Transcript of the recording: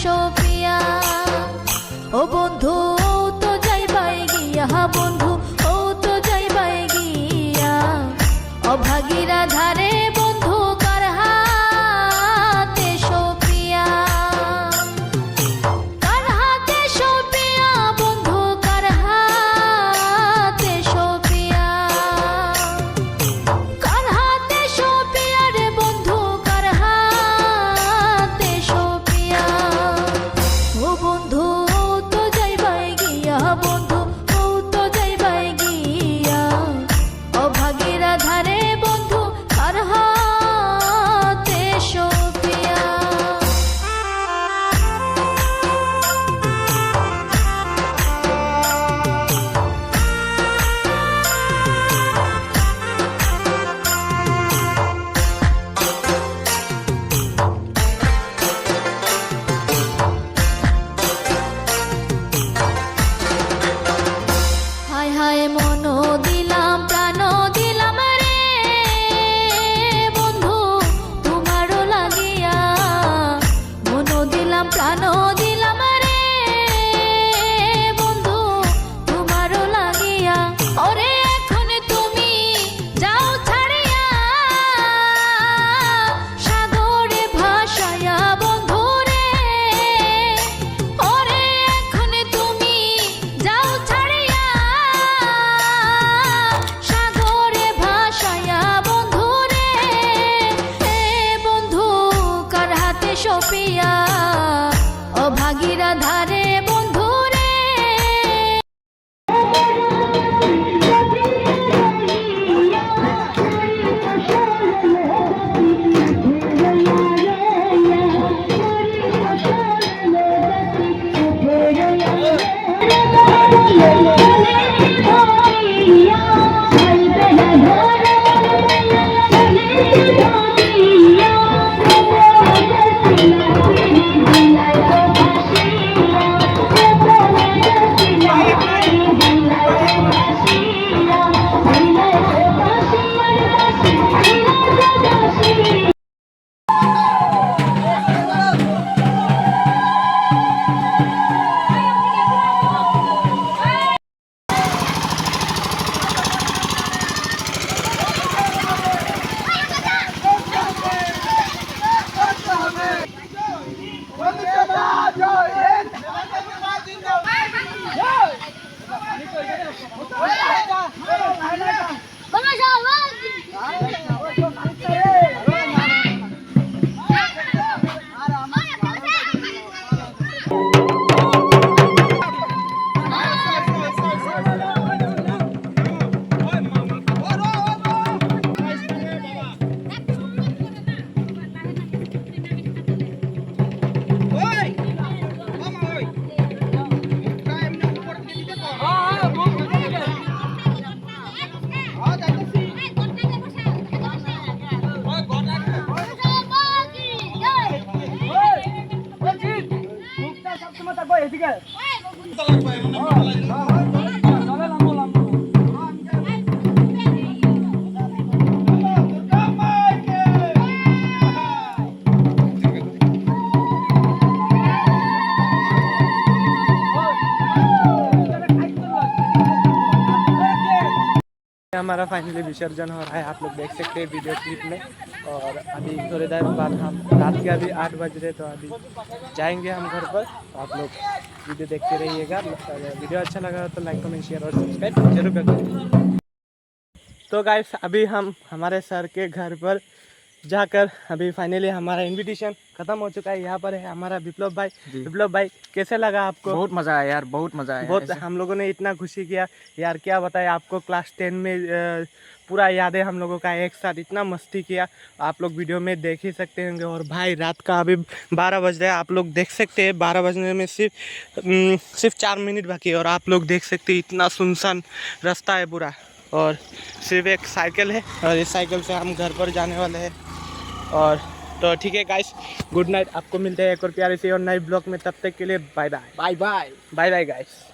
সোপিয়া ও বন্ধু তো যাইবাই গিয়া বন্ধু ও তো যাইবাই গিয়া অভাগীরা ধারে বন্ধু কার হাতে সোপিয়া কার হাতে সোপিয়া বন্ধু কার হাতে সোপিয়া কার হাতে সোপিয়া রে বন্ধু কার হাতে সোপিয়া ও বন্ধু তো যাইবাই গিয়া বন্ধু ও তো যাইবাই গিয়া অভাগীরা ধারে বন্ধু কার হাতে সোপিয়া হায় হায় মন দিলাম প্রাণ দিলাম রে বন্ধু তোমারও লাগিয়া মন দিলাম প্রাণ দিলাম রে বন্ধু তোমারও লাগিয়া ওরে এখন তুমি যাও ছাড়িয়া সাগরে ভাসায়া বন্ধু রে ওরে এখন তুমি যাও ছাড়িয়া সাগরে ভাসায়া বন্ধু রে বন্ধু কার হাতে সোপিয়া অভাগীরা ধারে বন্ধু রে हमारा फाइनली विसर्जन हो रहा है, आप लोग देख सकते हैं वीडियो क्लिप में। और अभी थोड़ी देर बाद हम रात के अभी 8 बज रहे, तो अभी जाएंगे हम घर पर। तो आप लोग वीडियो देखते रहिएगा। अगर वीडियो अच्छा लगा तो लाइक कमेंट शेयर और सब्सक्राइब जरूर कर दीजिए। तो गाइस अभी हम हमारे सर के घर पर जाकर अभी फाइनली हमारा इनविटेशन खत्म हो चुका है। यहाँ पर है हमारा विप्लव भाई। विप्लव भाई कैसे लगा आपको? बहुत मज़ा आया यार, बहुत मज़ा आया। बहुत हम लोगों ने इतना खुशी किया यार, क्या बताएं आपको। क्लास 10 में पूरा याद है हम लोगों का, एक साथ इतना मस्ती किया, आप लोग वीडियो में देख ही सकते होंगे। और भाई रात का अभी 12 बज रहा है, आप लोग देख सकते हैं 12 बजने में सिर्फ 4 मिनट बाकी है। और आप लोग देख सकते हैं इतना सुनसान रास्ता है पूरा, और सिर्फ एक साइकिल है, और इस साइकिल से हम घर पर जाने वाले हैं। और तो ठीक है गाइस, गुड नाइट। आपको मिलते हैं एक और प्यारे से और नए ब्लॉग में, तब तक के लिए bye bye. Bye bye bye bye guys.